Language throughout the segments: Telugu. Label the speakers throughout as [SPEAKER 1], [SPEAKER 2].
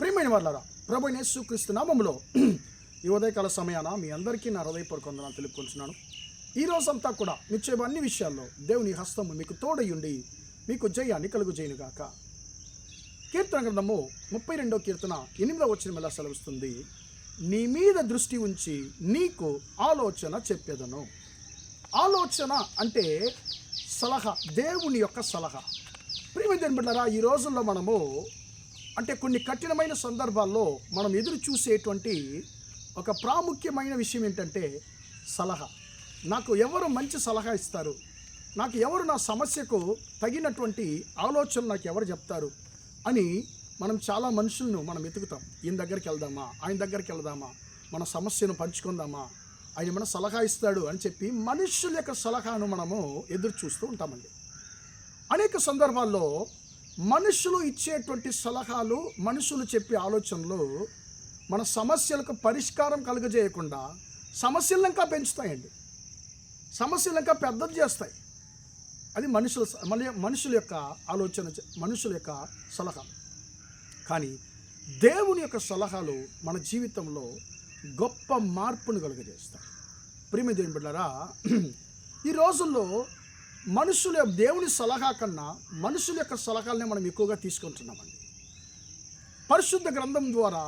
[SPEAKER 1] ప్రియమైన వాళ్ళారా, ప్రభు యేసుక్రీస్తు నామములో ఈ ఉదయకాల సమయాన మీ అందరికీ నా హృదయపూర్వక వందనాలు తెలుపుకుంటున్నాను. ఈ రోజంతా కూడా నిశ్చయ అన్ని విషయాల్లో దేవుని హస్తము మీకు తోడయుండి మీకు జయాన్ని కలుగుజేయునుగాక. కీర్తన గ్రంథము 32వ కీర్తన 8వ వచనం ఇలా సెలవిస్తుంది, నీ మీద దృష్టి ఉంచి నీకు ఆలోచన చెప్పేదను. ఆలోచన అంటే సలహా, దేవుని యొక్క సలహా. ప్రియమైన దేవుని బిడ్డలారా, ఈ రోజుల్లో మనము అంటే కొన్ని కఠినమైన సందర్భాల్లో మనం ఎదురు చూసేటువంటి ఒక ప్రాముఖ్యమైన విషయం ఏంటంటే సలహా. నాకు ఎవరు మంచి సలహా ఇస్తారు, నాకు ఎవరు నా సమస్యకు తగినటువంటి ఆలోచన నాకు ఎవరు చెప్తారు అని మనం చాలా మనుషులను మనం వెతుకుతాం. ఈయన దగ్గరికి వెళ్దామా, ఆయన దగ్గరికి వెళ్దామా, మన సమస్యను పంచుకుందామా, ఆయన మన సలహా ఇస్తాడు అని చెప్పి మనుషుల యొక్క సలహాను మనము ఎదురు చూస్తూ ఉంటామండి. అనేక సందర్భాల్లో మనుషులు ఇచ్చేటువంటి సలహాలు, మనుషులు చెప్పే ఆలోచనలు మన సమస్యలకు పరిష్కారం కలుగజేయకుండా సమస్యలను ఇంకా పెంచుతాయండి, సమస్యలు ఇంకా పెద్దది చేస్తాయి. అది మనుషుల యొక్క ఆలోచన, మనుషుల యొక్క సలహా. కానీ దేవుని యొక్క సలహాలు మన జీవితంలో గొప్ప మార్పును కలుగజేస్తాయి. ప్రియమైన దేవుని బిడ్డలారా, ఈ రోజుల్లో దేవుని సలహా కన్నా మనుషుల యొక్క సలహాలనే మనం ఎక్కువగా తీసుకుంటున్నామండి. పరిశుద్ధ గ్రంథం ద్వారా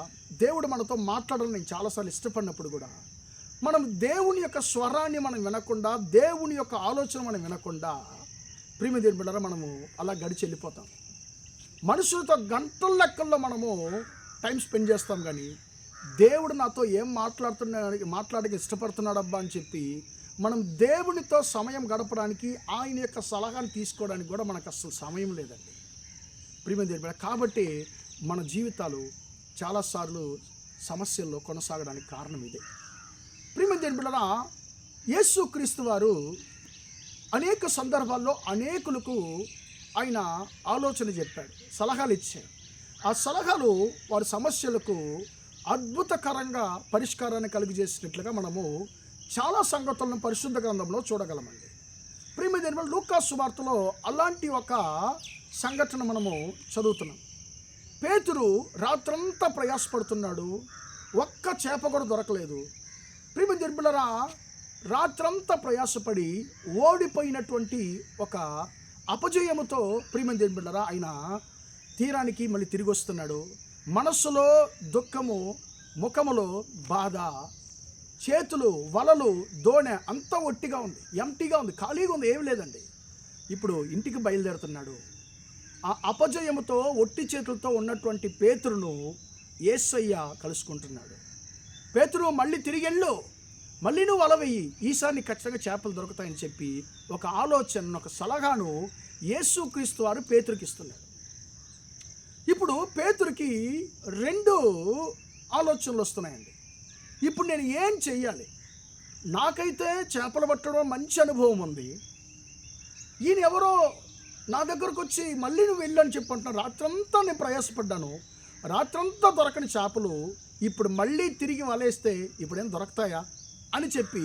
[SPEAKER 1] దేవుడు మనతో మాట్లాడాలని నేను చాలాసార్లు ఇష్టపడినప్పుడు కూడా మనం దేవుని యొక్క స్వరాన్ని మనం వినకుండా, దేవుని యొక్క ఆలోచన మనం వినకుండా ప్రియమైన దేవుని బిడ్డలారా మనము అలా గడిచి వెళ్ళిపోతాం. మనుషులతో గంటల లెక్కల్లో మనము టైం స్పెండ్ చేస్తాం, కానీ దేవుడు నాతో ఏం మాట్లాడక ఇష్టపడుతున్నాడబ్బా అని చెప్పి మనం దేవునితో సమయం గడపడానికి, ఆయన యొక్క సలహాను తీసుకోవడానికి కూడా మనకు అసలు సమయం లేదండి ప్రియమైన దేవుని బిడ్డ. కాబట్టి మన జీవితాలు చాలాసార్లు సమస్యల్లో కొనసాగడానికి కారణం ఇదే. ప్రియమైన దేవుని బిడ్డలా, యేసుక్రీస్తు వారు అనేక సందర్భాల్లో అనేకులకు ఆయన ఆలోచన చెప్పాడు, సలహాలు ఇచ్చాడు. ఆ సలహాలు వారి సమస్యలకు అద్భుతకరంగా పరిష్కారాన్ని కలుగజేసినట్లుగా మనము చాలా సంగతులను పరిశుద్ధ గ్రంథంలో చూడగలమండి. ప్రియమైన దేవుని బిడ్డలారా, లూకా సువార్తలో అలాంటి ఒక సంఘటన మనము చదువుతున్నాం. పేతురు రాత్రంతా ప్రయాసపడుతున్నాడు, ఒక్క చేప కూడా దొరకలేదు. ప్రియమైన దేవుని బిడ్డలారా, రాత్రంతా ప్రయాసపడి ఓడిపోయినటువంటి ఒక అపజయముతో ప్రియమైన దేవుని బిడ్డలారా ఆయన తీరానికి మళ్ళీ తిరిగి వస్తున్నాడు. మనస్సులో దుఃఖము, ముఖములో బాధ, చేతులు, వలలు, దోణె అంతా ఒట్టిగా ఉంది, ఎంటీగా ఉంది, ఖాళీగా ఉంది, ఏమి లేదండి. ఇప్పుడు ఇంటికి బయలుదేరుతున్నాడు. ఆ అపజయముతో ఒట్టి చేతులతో ఉన్నటువంటి పేతురును యేసయ్య కలుసుకుంటున్నాడు. పేతురు, మళ్ళీ తిరిగి వెళ్ళు, మళ్ళీ నువ్వు వల వెయ్యి, ఈసారి ఖచ్చితంగా చేపలు దొరుకుతాయని చెప్పి ఒక ఆలోచన, ఒక సలహాను యేసుక్రీస్తు వారు పేతురుకి ఇస్తున్నాడు. ఇప్పుడు పేతురుకి రెండు ఆలోచనలు వస్తున్నాయండి. ఇప్పుడు నేను ఏం చెయ్యాలి? నాకైతే చేపలు పట్టడం మంచి అనుభవం ఉంది, ఈయన ఎవరో నా దగ్గరకు వచ్చి మళ్ళీ నువ్వు వెళ్ళు అని చెప్పి అంటున్నాను. రాత్రంతా నేను ప్రయాసపడ్డాను, రాత్రంతా దొరకని చేపలు ఇప్పుడు మళ్ళీ తిరిగి వలేస్తే ఇప్పుడేం దొరుకుతాయా అని చెప్పి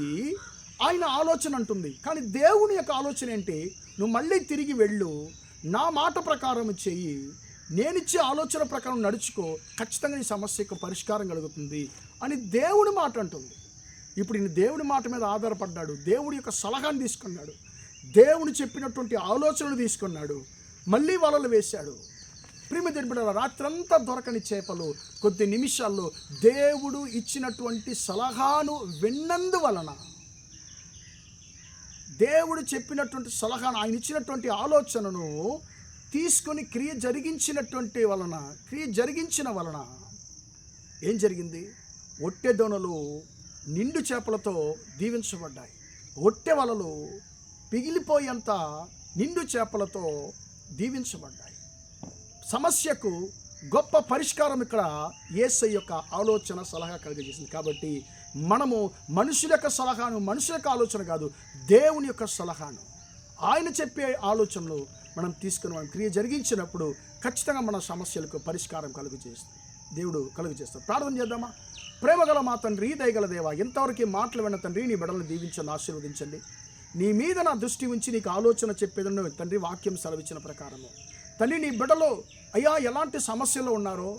[SPEAKER 1] ఆయన ఆలోచన అంటుంది. కానీ దేవుని యొక్క ఆలోచన ఏంటి? నువ్వు మళ్ళీ తిరిగి వెళ్ళు, నా మాట ప్రకారం చెయ్యి, నేనిచ్చే ఆలోచన ప్రకారం నడుచుకో, ఖచ్చితంగా నీ సమస్యకు పరిష్కారం కలుగుతుంది అని దేవుని మాట అంటుంది. ఇప్పుడు ఈయన దేవుని మాట మీద ఆధారపడ్డాడు, దేవుడి యొక్క సలహాను తీసుకున్నాడు, దేవుని చెప్పినటువంటి ఆలోచనలు తీసుకున్నాడు, మళ్ళీ వలలు వేశాడు. ప్రియమైన దేవుని బిడ్డలారా, రాత్రంతా దొరకని చేపలు కొద్ది నిమిషాల్లో దేవుడు ఇచ్చినటువంటి సలహాను విన్నందువలన, దేవుడు చెప్పినటువంటి సలహాను, ఆయన ఇచ్చినటువంటి ఆలోచనను తీసుకొని క్రియ జరిగించిన వలన ఏం జరిగింది? ఒట్టె దొనలు నిండు చేపలతో దీవించబడ్డాయి, ఒట్టె వలలు పిగిలిపోయేంత నిండు చేపలతో దీవించబడ్డాయి. సమస్యకు గొప్ప పరిష్కారం ఇక్కడ యేసయ్య యొక్క ఆలోచన, సలహా కలిగజేసింది. కాబట్టి మనము మనుషుల యొక్క సలహాను, మనుషుల యొక్క ఆలోచన కాదు, దేవుని యొక్క సలహాను, ఆయన చెప్పే ఆలోచనలు మనం తీసుకుని మనం క్రియ జరిగించినప్పుడు ఖచ్చితంగా మన సమస్యలకు పరిష్కారం దేవుడు కలుగజేస్తాడు. ప్రార్థన చేద్దామా? ప్రేమగల మా తండ్రి, దయగల దేవ, ఎంతవరకు మాటలు విన్న తండ్రి, నీ బిడ్డలను దీవించండి, ఆశీర్వదించండి. నీ మీద నా దృష్టి ఉంచి నీకు ఆలోచన చెప్పేదను తండ్రి, వాక్యం సెలవిచ్చిన ప్రకారము తండ్రి, నీ బిడ్డలో అయ్యా ఎలాంటి సమస్యలు ఉన్నారో,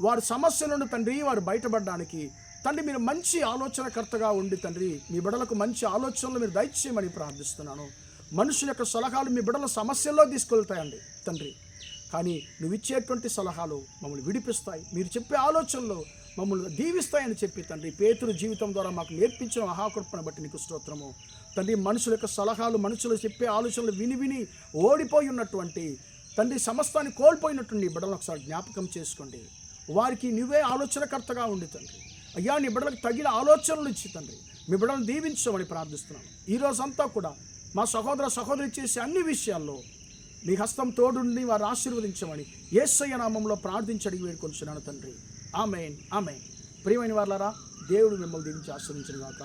[SPEAKER 1] వారి సమస్యల నుండి తండ్రి వారు బయటపడడానికి తండ్రి మీరు మంచి ఆలోచనకర్తగా ఉండి తండ్రి మీ బిడ్డలకు మంచి ఆలోచనలు మీరు దయచేయమని ప్రార్థిస్తున్నాను. మనుషుల యొక్క సలహాలు మీ బిడ్డల సమస్యల్లో తీసుకెళ్తాయండి తండ్రి, కానీ నువ్వు ఇచ్చేటువంటి సలహాలు మమ్మల్ని విడిపిస్తాయి. మీరు చెప్పే ఆలోచనలు మమ్మల్ని దీవిస్తాయని చెప్పి తండ్రి పేతురు జీవితం ద్వారా మాకు నేర్పించిన మహాకృపను బట్టి నీకు స్తోత్రము తండ్రి. మనుషుల యొక్క సలహాలు, మనుషులు చెప్పే ఆలోచనలు విని విని ఓడిపోయి ఉన్నటువంటి తండ్రి సమస్తాన్ని కోల్పోయినటువంటి బిడ్డలను ఒకసారి జ్ఞాపకం చేసుకోండి. వారికి నువ్వే ఆలోచనకర్తగా ఉండి తండ్రి అయ్యా నీ బిడ్డలకు తగిన ఆలోచనలు ఇచ్చి తండ్రి మీ బిడ్డలను దీవించమని ప్రార్థిస్తున్నాను. ఈరోజంతా కూడా మా సహోదర సహోదరి చేసే అన్ని విషయాల్లో నీ హస్తం తోడుండి వారు ఆశీర్వదించమని యేసయ్య నామంలో ప్రార్థించి అడిగి వేడుకొంచున్నాను తండ్రి. ఆమేన్ ఆమేన్. ప్రియమైన వారలారా, దేవుడు మిమ్మల్ని దీవించి ఆశీర్వదించును గాక.